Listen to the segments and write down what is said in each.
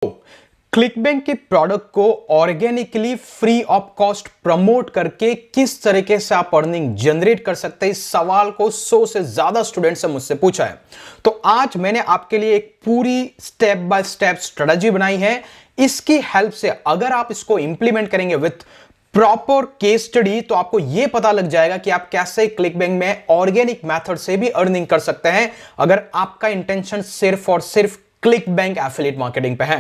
ClickBank के product को organically free of cost promote करके किस तरीके से आप अर्निंग जनरेट कर सकते हैं, इस सवाल को 100 से ज्यादा स्टूडेंट्स ने मुझसे पूछा है। तो आज मैंने आपके लिए एक पूरी स्टेप बाय स्टेप स्ट्रेटजी बनाई है। इसकी हेल्प से अगर आप इसको इंप्लीमेंट करेंगे विथ प्रॉपर केस स्टडी तो आपको यह पता लग जाएगा कि आप कैसे क्लिकबैंक में ऑर्गेनिक मेथड से भी अर्निंग कर सकते हैं, अगर आपका इंटेंशन सिर्फ और सिर्फ क्लिकबैंक एफिलिएट मार्केटिंग पे है।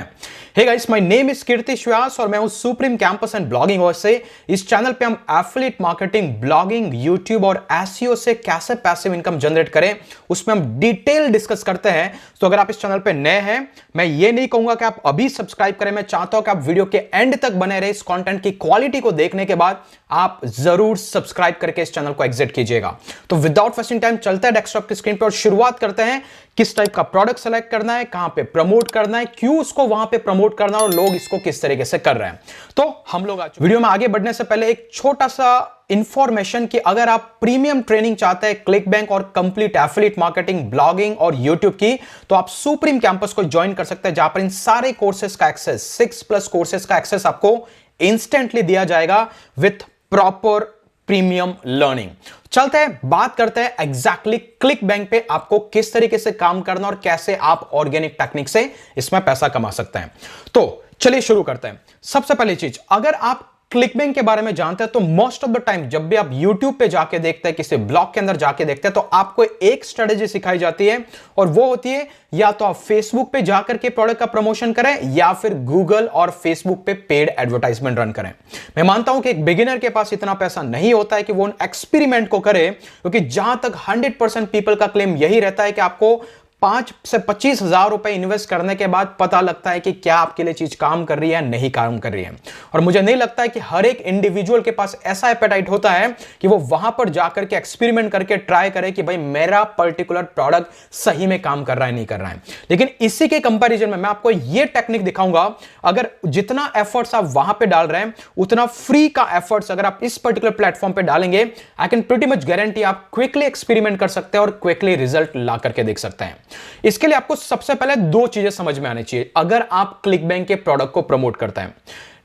Hey guys, my name is Vyas और मैं हूं supreme campus and blogging verse से। इस चैनल पे हम एफिलिएट मार्केटिंग, ब्लॉगिंग, यूट्यूब और एसईओ से कैसे पैसिव इनकम जनरेट करें उसमें हम डिटेल डिस्कस करते हैं। तो अगर आप इस चैनल पे नए हैं, मैं ये नहीं कहूंगा कि आप अभी सब्सक्राइब करें, मैं चाहता हूं कि आप वीडियो के एंड तक बने रहे। इस कंटेंट की क्वालिटी को देखने के बाद आप जरूर सब्सक्राइब करके इस चैनल को एग्जिट कीजिएगा। तो विदाउट वेस्टिंग टाइम चलते हैं डेस्कटॉप की स्क्रीन पर और शुरुआत करते हैं। किस टाइप का प्रोडक्ट सेलेक्ट करना है, कहां पे प्रमोट करना है, क्यों उसको वहां पे प्रमोट करना है और लोग इसको किस तरीके से कर रहे हैं। तो हम लोग आज वीडियो में आगे बढ़ने से पहले एक छोटा सा इंफॉर्मेशन कि अगर आप प्रीमियम ट्रेनिंग चाहते हैं क्लिकबैंक और कंप्लीट एफिलिएट मार्केटिंग, ब्लॉगिंग और यूट्यूब की, तो आप सुप्रीम कैंपस को ज्वाइन कर सकते हैं, जहां पर इन सारे कोर्सेज का एक्सेस, 6+ कोर्सेज का एक्सेस आपको इंस्टेंटली दिया जाएगा विथ प्रॉपर प्रीमियम लर्निंग। चलते हैं, बात करते हैं एग्जैक्टली क्लिकबैंक पे आपको किस तरीके से काम करना और कैसे आप ऑर्गेनिक टेक्निक से इसमें पैसा कमा सकते हैं। तो चलिए शुरू करते हैं। सबसे पहली चीज, अगर आप क्लिकबैंक के बारे में जानते हैं तो मोस्ट ऑफ द टाइम जब भी आप YouTube पे जाके देखते हैं, किसी ब्लॉग के अंदर जाके देखते हैं, तो आपको एक स्ट्रेटेजी सिखाई जाती है और वो होती है या तो आप फेसबुक पे जाकर के प्रोडक्ट का प्रमोशन करें या फिर गूगल और फेसबुक पे पेड एडवर्टाइजमेंट रन करें। मैं मानता हूं कि एक बिगिनर के पास इतना पैसा नहीं होता है कि वो उन एक्सपेरिमेंट को करे, क्योंकि जहां तक 100% पीपल का क्लेम यही रहता है कि आपको 5 से 25 हजार रुपए इन्वेस्ट करने के बाद पता लगता है कि क्या आपके लिए चीज काम कर रही है या नहीं काम कर रही है। और मुझे नहीं लगता है कि हर एक इंडिविजुअल के पास ऐसा एपेटाइट होता है कि वो वहां पर जाकर के एक्सपेरिमेंट करके ट्राई करे कि भाई मेरा पर्टिकुलर प्रोडक्ट सही में काम कर रहा है नहीं कर रहा है। लेकिन इसी के कंपैरिजन में मैं आपको यह टेक्निक दिखाऊंगा, अगर जितना एफर्ट्स आप वहां पे डाल रहे हैं उतना फ्री का एफर्ट्स अगर आप इस पर्टिकुलर प्लेटफॉर्म पे डालेंगे, I can pretty much guarantee आप क्विकली एक्सपेरिमेंट कर सकते हैं और क्विकली रिजल्ट ला करके देख सकते हैं। इसके लिए आपको सबसे पहले 2 चीजें समझ में आनी चाहिए अगर आप क्लिकबैंक के प्रोडक्ट को प्रमोट करते हैं।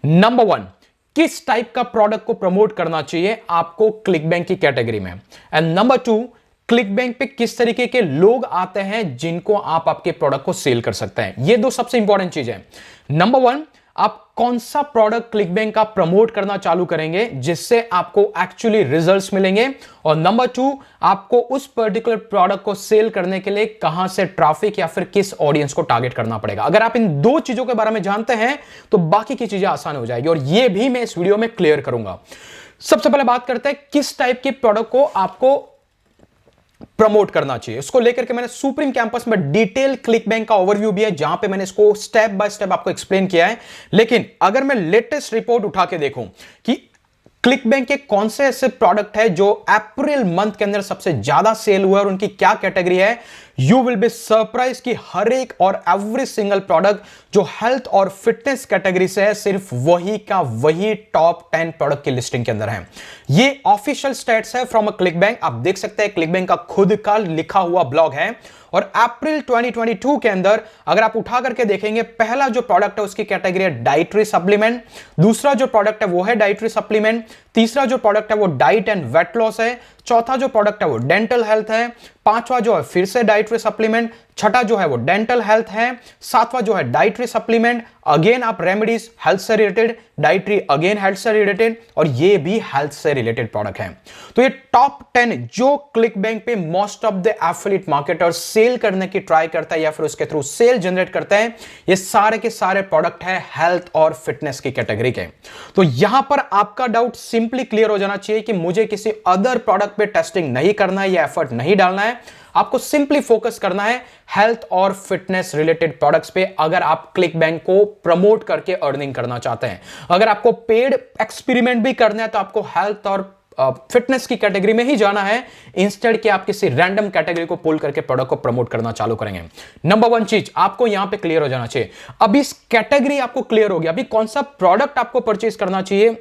नंबर 1, किस टाइप का प्रोडक्ट को प्रमोट करना चाहिए आपको क्लिकबैंक की कैटेगरी में, एंड नंबर 2, क्लिकबैंक पे किस तरीके के लोग आते हैं जिनको आप आपके प्रोडक्ट को सेल कर सकते हैं। ये 2 सबसे इंपॉर्टेंट चीज है। नंबर 1, आप कौन सा प्रोडक्ट क्लिकबैंक का प्रमोट करना चालू करेंगे जिससे आपको एक्चुअली रिजल्ट्स मिलेंगे, और नंबर 2, आपको उस पर्टिकुलर प्रोडक्ट को सेल करने के लिए कहां से ट्रैफिक या फिर किस ऑडियंस को टारगेट करना पड़ेगा। अगर आप इन 2 चीजों के बारे में जानते हैं तो बाकी की चीजें आसान हो जाएगी, और यह भी मैं इस वीडियो में क्लियर करूंगा। सबसे पहले बात करते हैं किस टाइप के प्रोडक्ट को आपको प्रमोट करना चाहिए। इसको लेकर के मैंने सुप्रीम कैंपस में डिटेल क्लिकबैंक का ओवरव्यू भी है, जहां पे मैंने इसको स्टेप बाय स्टेप आपको एक्सप्लेन किया है। लेकिन अगर मैं लेटेस्ट रिपोर्ट उठा के देखूं कि क्लिकबैंक के कौन से ऐसे प्रोडक्ट है जो अप्रैल मंथ के अंदर सबसे ज्यादा सेल हुआ और उनकी क्या कैटेगरी है, यू विल बी सरप्राइज कि हर एक और एवरी सिंगल प्रोडक्ट जो हेल्थ और फिटनेस कैटेगरी से है, सिर्फ वही का वही टॉप 10 प्रोडक्ट की लिस्टिंग के अंदर है। ये ऑफिशियल स्टैट्स है फ्रॉम अ क्लिकबैंक। आप देख सकते हैं क्लिकबैंक का खुद का लिखा हुआ ब्लॉग है। और अप्रैल 2022 के अंदर अगर आप उठा करके देखेंगे, पहला जो प्रोडक्ट है उसकी कैटेगरी है डाइटरी सप्लीमेंट, दूसरा जो प्रोडक्ट है वो है डाइटरी सप्लीमेंट, तीसरा जो प्रोडक्ट है वो डाइट एंड वेट लॉस है, चौथा जो प्रोडक्ट है वो डेंटल हेल्थ है, पांचवा जो है फिर से डाइटरी सप्लीमेंट, छठा जो है वो डेंटल हेल्थ है, सातवां जो है डाइटरी सप्लीमेंट, अगेन आप रेमेडीज हेल्थ से रिलेटेड, डाइटरी अगेन हेल्थ से रिलेटेड, और ये भी हेल्थ से रिलेटेड प्रोडक्ट है। तो ये टॉप 10 जो क्लिकबैंक पे most of the affiliate marketers sale करने की ट्राई करता है या फिर उसके थ्रू सेल जनरेट करते हैं, ये सारे के सारे प्रोडक्ट है हेल्थ और फिटनेस की कैटेगरी के। तो यहां पर आपका डाउट सिंपली क्लियर हो जाना चाहिए कि मुझे किसी अदर प्रोडक्ट पे टेस्टिंग नहीं करना है या एफर्ट नहीं डालना है, आपको सिंपली फोकस करना है हेल्थ और फिटनेस रिलेटेड प्रोडक्ट्स पे, अगर आप क्लिकबैंक को प्रमोट करके अर्निंग करना चाहते हैं। अगर आपको पेड एक्सपेरिमेंट भी करना है तो आपको हेल्थ और फिटनेस की कैटेगरी में ही जाना है, इंस्टेड कि आप किसी रैंडम कैटेगरी को पुल करके प्रोडक्ट को प्रमोट करना चालू करेंगे। नंबर 1 चीज आपको यहां पे क्लियर हो जाना चाहिए। अब इस कैटेगरी आपको क्लियर हो गया, अभी कौन सा प्रोडक्ट आपको परचेज करना चाहिए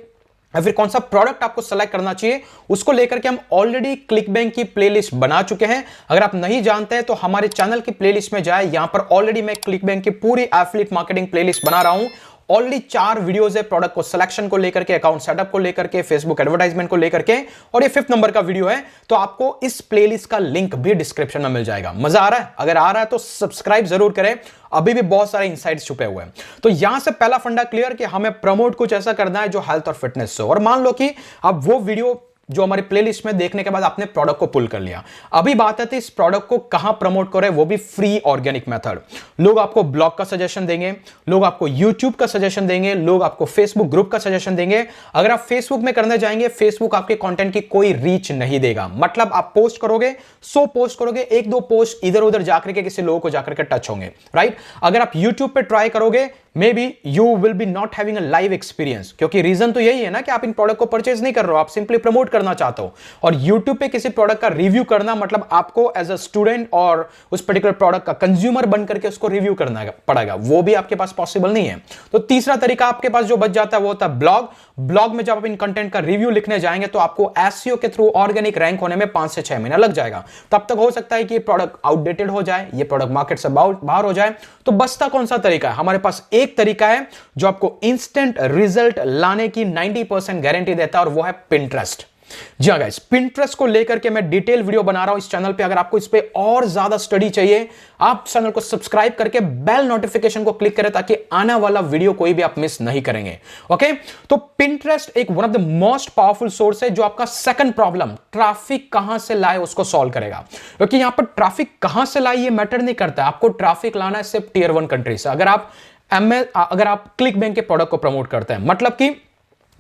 या फिर कौन सा प्रोडक्ट आपको सेलेक्ट करना चाहिए, उसको लेकर के हम ऑलरेडी क्लिकबैंक की प्लेलिस्ट बना चुके हैं। अगर आप नहीं जानते हैं तो हमारे चैनल की प्लेलिस्ट में जाए, यहां पर ऑलरेडी मैं क्लिकबैंक की पूरी एफिलिएट मार्केटिंग प्लेलिस्ट बना रहा हूं। ऑलरेडी 4 वीडियोस है प्रोडक्ट को सिलेक्शन को लेकर के, अकाउंट सेटअप को लेकर के, फेसबुक एडवर्टाइजमेंट को लेकर के, और ये 5th नंबर का वीडियो है। तो आपको इस प्लेलिस्ट का लिंक भी डिस्क्रिप्शन में मिल जाएगा। मजा आ रहा है? अगर आ रहा है तो सब्सक्राइब जरूर करें, अभी भी बहुत सारे इनसाइट्स छुपे हुए हैं। तो यहां से पहला फंडा क्लियर कि हमें प्रमोट कुछ ऐसा करना है जो हेल्थ और फिटनेस से, और मान लो कि अब वो वीडियो जो हमारी प्लेलिस्ट में देखने के बाद आपने प्रोडक्ट को पुल कर लिया। अभी बात है इस प्रोडक्ट को कहां प्रमोट करें, वो भी फ्री ऑर्गेनिक मेथड। लोग आपको ब्लॉग का सजेशन देंगे, लोग आपको यूट्यूब का सजेशन देंगे, लोग आपको फेसबुक ग्रुप का सजेशन देंगे। अगर आप फेसबुक में करने जाएंगे, फेसबुक आपके कंटेंट की कोई रीच नहीं देगा। मतलब आप पोस्ट करोगे, 100 पोस्ट करोगे, 1-2 पोस्ट इधर उधर जाकर के किसी लोगों को जाकर के टच होंगे, राइट। अगर आप यूट्यूब पे ट्राई करोगे, may be you will be not having a live experience, क्योंकि रीजन तो यही है ना कि आप इन प्रोडक्ट को परचेज नहीं कर रहे हो, आप सिंपली प्रमोट करना चाहते हो। और यूट्यूब पे किसी प्रोडक्ट का रिव्यू करना मतलब आपको एज अ स्टूडेंट और उस पर्टिकुलर प्रोडक्ट का कंज्यूमर बन करके उसको रिव्यू करना पड़ेगा, वो भी आपके पास पॉसिबल नहीं है। तो तीसरा तरीका आपके पास जो बच जाता है वो होता है ब्लॉग। ब्लॉग में जब आप इन कंटेंट का रिव्यू लिखने जाएंगे तो आपको एसईओ के थ्रू ऑर्गेनिक रैंक होने में 5 से 6 महीना लग जाएगा। तब तक हो सकता है कि ये प्रोडक्ट आउटडेटेड हो जाए, ये प्रोडक्ट मार्केट से बाहर हो जाए। तो बचता कौन सा तरीका है? हमारे पास एक तरीका है जो आपको इंस्टेंट रिजल्ट लाने की 90% गारंटी देता है, और वो है पिंटरेस्ट। जी हां गाइस, पिंटरेस्ट को लेकर के मैं डिटेल वीडियो बना रहा हूं इस चैनल पे। अगर आपको इस पे और ज्यादा स्टडी चाहिए, आप चैनल को सब्सक्राइब करके बेल नोटिफिकेशन को क्लिक करें ताकि आने वाला वीडियो कोई भी आप मिस नहीं करेंगे। ओके, तो पिंटरेस्ट एक one of the most powerful source है जो आपका सेकंड प्रॉब्लम, ट्रैफिक कहां से लाए, उसको सॉल्व करेगा। क्योंकि यहां पर ट्रैफिक कहां से लाए ये मैटर नहीं करता, आपको ट्रैफिक लाना है सिर्फ टियर 1 कंट्री से। अगर आप क्लिकबैंक के प्रोडक्ट को प्रमोट करते हैं, मतलब कि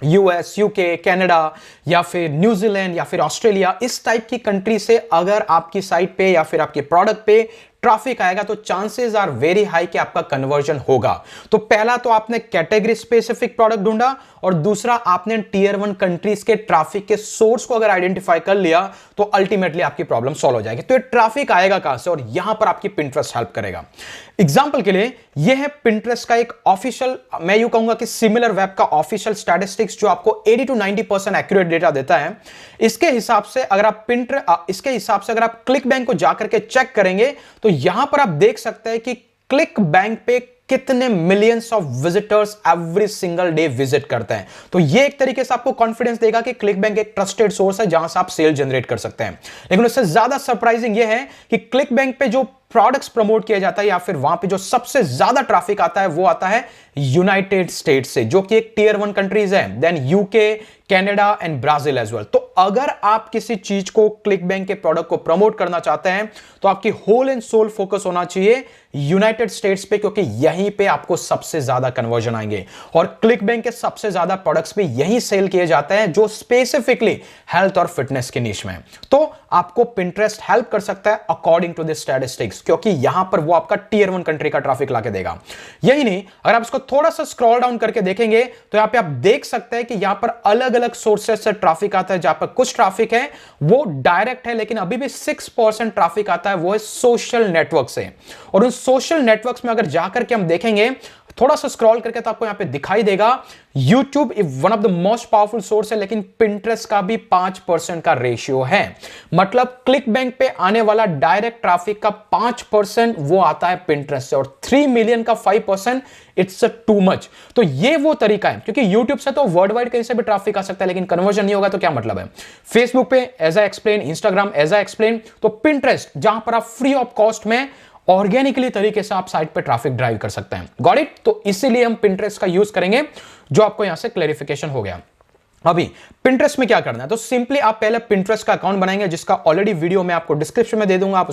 यूएस, यूके, कनाडा या फिर न्यूजीलैंड या फिर ऑस्ट्रेलिया, इस टाइप की कंट्री से अगर आपकी साइट पे या फिर आपके प्रोडक्ट पे ट्रैफिक आएगा तो चांसेस आर वेरी हाई कि आपका कन्वर्जन होगा। तो पहला तो आपने कैटेगरी स्पेसिफिक प्रोडक्ट ढूंढा, और दूसरा आपने टियर 1 कंट्रीज के ट्रैफिक के सोर्स को अगर आइडेंटिफाई कर लिया तो अल्टीमेटली आपकी प्रॉब्लम सॉल्व हो जाएगी। तो ये ट्रैफिक आएगा कहां से, और यहां पर आपकी पिंटरेस्ट हेल्प करेगा। एग्जांपल के लिए यह है पिंटरेस्ट का एक ऑफिशियल, मैं यूं कहूंगा कि सिमिलर वेब का ऑफिशियल स्टैटिस्टिक्स जो आपको 80 to 90% एक्यूरेट डेटा देता है। इसके हिसाब से अगर आप क्लिकबैंक को जाकर के चेक करेंगे तो यहां पर आप देख सकते हैं कि क्लिकबैंक पे कितने millions of visitors every single day visit करते हैं। तो ये एक तरीके से आपको कॉन्फिडेंस देगा कि क्लिकबैंक एक ट्रस्टेड सोर्स है जहां से आप सेल जनरेट कर सकते हैं। लेकिन उससे ज्यादा सरप्राइजिंग ये है कि क्लिकबैंक पे जो प्रोडक्ट्स प्रमोट किया जाता है या फिर वहां पे जो सबसे ज्यादा ट्रैफिक आता है वो आता है यूनाइटेड स्टेट्स से, जो कि एक टियर 1 कंट्रीज है, then UK, Canada and Brazil as well. तो अगर आप किसी चीज को क्लिकबैंक के प्रोडक्ट को प्रमोट करना चाहते हैं तो आपकी होल एंड सोल फोकस होना चाहिए यूनाइटेड स्टेट्स पे, क्योंकि यहीं पे आपको सबसे ज्यादा कन्वर्जन आएंगे। और क्लिकबैंक के सबसे ज्यादा प्रोडक्ट्स भी यहीं सेल किए जाते हैं जो स्पेसिफिकली हेल्थ और फिटनेस की निश में। तो आपको पिंटरेस्ट हेल्प कर सकता है अकॉर्डिंग टू द स्टैटिस्टिक्स, क्योंकि यहां पर वो आपका टियर 1 कंट्री का ट्रैफिक लाके देगा। यही नहीं, अगर आप इसको थोड़ा सा स्क्रॉल डाउन करके देखेंगे तो यहां पे आप देख सकते हैं कि यहां पर अलग अलग सोर्सेस से ट्रैफिक आता है। जहां पर कुछ ट्रैफिक है वो डायरेक्ट है, लेकिन अभी भी 6% ट्रैफिक आता है वो है सोशल नेटवर्क से। और उन सोशल नेटवर्क्स में अगर जाकर के हम देखेंगे, थोड़ा सा स्क्रॉल करके, तो आपको यहां पे दिखाई देगा YouTube one of the most powerful source है, लेकिन पिंटरेस्ट का भी 5% का रेशियो है। मतलब क्लिकबैंक पे आने वाला डायरेक्ट ट्रैफिक का 5% वो आता है पिंटरेस्ट से, और 3 मिलियन का 5% इट्स टू मच। तो ये वो तरीका है, क्योंकि YouTube से तो वर्ल्ड वाइड कहीं से भी ट्रैफिक आ सकता है, लेकिन कन्वर्जन नहीं होगा तो क्या मतलब है। फेसबुक पे as I explain, Instagram as I explain, तो पिंटरेस्ट जहां पर आप फ्री ऑफ कॉस्ट में ऑर्गेनिकली तरीके से आप साइट पे ट्रैफिक ड्राइव कर सकते हैं। Got it? तो इसीलिए हम पिंटरेस्ट का यूज करेंगे, जो आपको यहां से क्लैरिफिकेशन हो गया। अभी पिंटरेस्ट में क्या करना है, तो सिंपली आप पहले पिंटरेस्ट का अकाउंट बनाएंगे, जिसका ऑलरेडी वीडियो मैं आपको डिस्क्रिप्शन में दे दूंगा, आप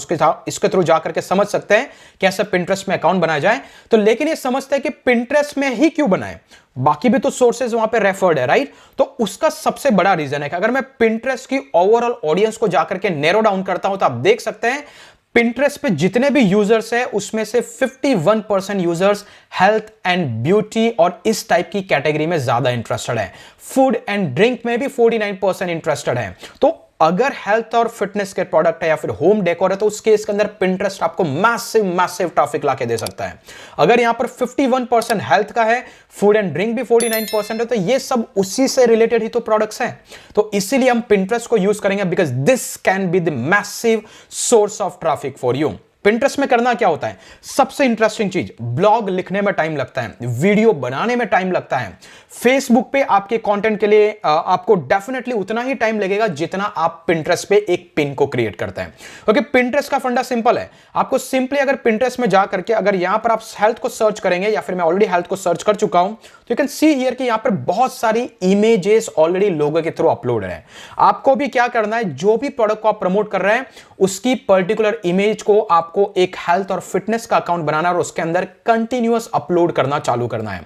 इसके थ्रू जाकर के समझ सकते हैं कैसे पिंटरेस्ट में अकाउंट बनाया जाए। तो लेकिन ये समझते हैं कि पिंटरेस्ट में ही क्यों बनाए, बाकी भी तो सोर्सेज वहां पे रेफर्ड है, राइट। तो उसका सबसे बड़ा रीजन है कि अगर मैं पिंटरेस्ट की ओवरऑल ऑडियंस को जाकर के नैरो डाउन करता हूं तो आप देख सकते हैं पिंटरेस्ट पे जितने भी यूजर्स हैं उसमें से 51% यूजर्स हेल्थ एंड ब्यूटी और इस टाइप की कैटेगरी में ज्यादा इंटरेस्टेड है। फूड एंड ड्रिंक में भी 49% इंटरेस्टेड है। तो अगर हेल्थ और फिटनेस के प्रोडक्ट है या फिर होम डेकोर है तो उसके इसके अंदर पिंटरेस्ट आपको मैसिव मैसिव ट्रैफिक लाके दे सकता है। अगर यहां पर 51% हेल्थ का है, फूड एंड ड्रिंक भी 49% है, तो ये सब उसी से रिलेटेड ही तो प्रोडक्ट्स हैं। तो इसीलिए हम पिंटरेस्ट को यूज करेंगे because this can be the massive source of traffic for you. Pinterest में करना क्या होता है, सबसे इंटरेस्टिंग चीज, ब्लॉग लिखने में टाइम लगता है, वीडियो बनाने में टाइम लगता है। फेसबुक पे आपके कंटेंट के लिए आपको डेफिनेटली उतना ही टाइम लगेगा जितना आप पिंटरेस्ट पे एक पिन को क्रिएट करते हैं। ओके, पिंटरेस्ट का फंडा सिंपल है। आपको सिंपली अगर पिंटरेस्ट में जा करके अगर यहां पर आप हेल्थ को सर्च करेंगे, या फिर मैं ऑलरेडी हेल्थ को सर्च कर चुका हूं, तो यू कैन सी हियर कि यहां पर बहुत सारी इमेजेस ऑलरेडी लोगों के थ्रू अपलोड है। आपको भी क्या करना है, जो भी प्रोडक्ट को आप प्रमोट कर रहे हैं उसकी पर्टिकुलर इमेज को आपको एक हेल्थ और फिटनेस का अकाउंट बनाना और उसके अंदर कंटिन्यूअस अपलोड करना चालू करना है।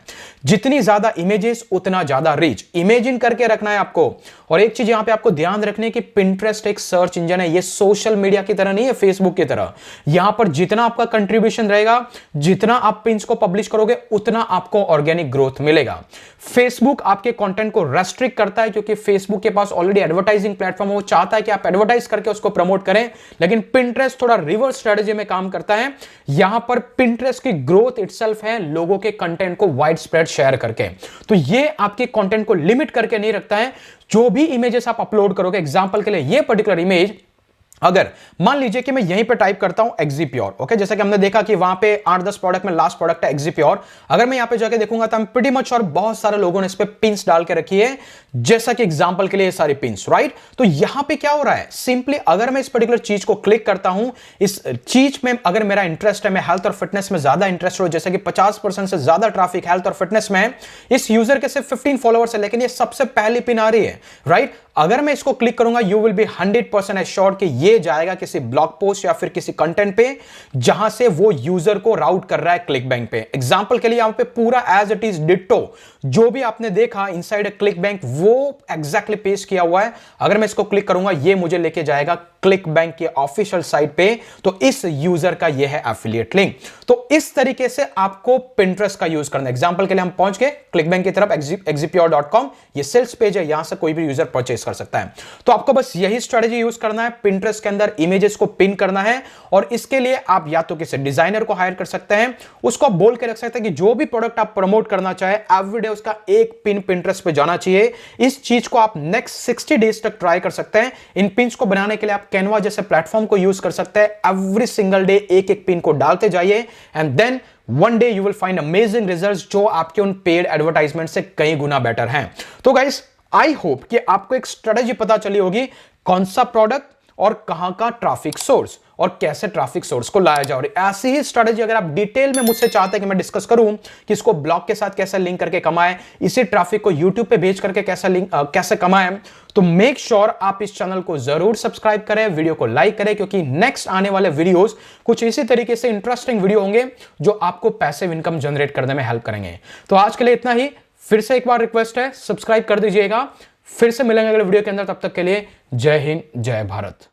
जितनी ज्यादा इमेजेस उतना ज्यादा रीच, इमेजिन करके रखना है आपको। और एक चीज यहां पे आपको ध्यान रखने की, पिंटरेस्ट एक सर्च इंजन है, ये सोशल मीडिया की तरह नहीं है, फेसबुक की तरह। यहां पर जितना आपका कंट्रीब्यूशन रहेगा, जितना आप पिन्स को पब्लिश करोगे, उतना आपको ऑर्गेनिक ग्रोथ मिलेगा। फेसबुक आपके कंटेंट को रेस्ट्रिक्ट करता है क्योंकि फेसबुक के पास ऑलरेडी एडवर्टाइजिंग प्लेटफॉर्म है, वो चाहता है कि आप एडवर्टाइज करके उसको प्रमोट करें। लेकिन पिंटरेस्ट थोड़ा रिवर्स स्ट्रेटजी में काम करता है। यहां पर पिंटरेस्ट की ग्रोथ इटसेल्फ है लोगों के कंटेंट को वाइड स्प्रेड शेयर करके। तो ये आपके कंटेंट को लिमिट करके नहीं रखता है। जो भी इमेजेस आप अपलोड करोगे, एग्जांपल के लिए ये पर्टिकुलर इमेज, अगर मान लीजिए कि मैं यहीं पे टाइप करता हूं एक्जीप्योर, ओके, जैसा कि हमने देखा कि वहां पे 8-10 प्रोडक्ट में लास्ट प्रोडक्ट है एक्जीप्योर। अगर मैं यहां पे जाके देखूंगा तो प्रीटी मच और बहुत सारे लोगों ने इस पे पिंस डाल के रखी है, जैसा कि एग्जांपल के लिए ये सारी पिंस, राइट। तो यहां पे क्या हो रहा है, सिंपली अगर मैं इस पर्टिकुलर चीज को क्लिक करता हूं, इस चीज में अगर मेरा इंटरेस्ट है, मैं हेल्थ और फिटनेस में ज्यादा इंटरेस्ट हो, जैसे कि 50% से ज्यादा ट्रैफिक हेल्थ और फिटनेस में है, इस यूजर के सिर्फ 15 फॉलोअर्स है, लेकिन ये सबसे पहली पिन आ रही है, राइट। अगर मैं इसको क्लिक करूंगा, यू विल बी 100% एश्योर्ड कि ये जाएगा किसी ब्लॉग पोस्ट या फिर किसी कंटेंट पे जहां से वो यूजर को राउट कर रहा है क्लिकबैंक पे। एग्जांपल के लिए यहां पे पूरा एज इट इज डिट्टो जो भी आपने देखा इनसाइड क्लिकबैंक, वो एग्जैक्टली पेस्ट किया हुआ है। अगर मैं इसको क्लिक करूंगा, ये मुझे लेके जाएगा क्लिकबैंक के ऑफिशियल साइट पे। तो इस यूजर का ये है एफिलिएट लिंक। तो इस तरीके से आपको पिंटरेस्ट का यूज करना है। एग्जांपल के लिए हम पहुंच गए क्लिकबैंक की तरफ, exipure.com, ये सेल्स पेज है, यहां से कोई भी यूजर परचेस कर सकता है। तो आपको बस यही स्ट्रेटजी यूज करना है, पिंटरेस्ट के अंदर इमेजेस को पिन करना है। और इसके लिए आप या तो किसी डिजाइनर को हायर कर सकते हैं, उसको बोल के रख सकते हैं कि जो भी प्रोडक्ट आप प्रमोट करना चाहे, एवरीडे उसका एक पिन पिंटरेस्ट पे जाना चाहिए। इस चीज को आप नेक्स्ट 60 डेज तक ट्राई कर सकते हैं। इन पिन्स को बनाने के लिए आप कैनवा जैसे प्लेटफॉर्म को यूज कर सकते हैं। एवरी सिंगल डे एक एक पिन को डालते जाइए and then one day you will find amazing results जो आपके उन पेड एडवर्टाइजमेंट से कई गुना बेटर हैं। तो गाइस, आई होप कि आपको एक स्ट्रेटजी पता चली होगी, कौन सा प्रोडक्ट और कहां का ट्रैफिक सोर्स और कैसे ट्रैफिक सोर्स को लाया जाए। और ऐसी ही स्ट्रेटजी अगर आप डिटेल में मुझसे चाहते हैं कि मैं डिस्कस करूं कि इसको ब्लॉग के साथ कैसे लिंक करके कमाएं, इसी ट्रैफिक को यूट्यूब पे भेज करके कैसे कमाएं, तो मेक श्योर आप इस चैनल को जरूर सब्सक्राइब करें, वीडियो को लाइक करें, क्योंकि नेक्स्ट आने वाले वीडियोस कुछ इसी तरीके से इंटरेस्टिंग वीडियो होंगे जो आपको पैसिव इनकम जनरेट करने में हेल्प करेंगे। तो आज के लिए इतना ही। फिर से एक बार रिक्वेस्ट है, सब्सक्राइब कर दीजिएगा। फिर से मिलेंगे अगले वीडियो के अंदर, तब तक के लिए जय हिंद, जय भारत।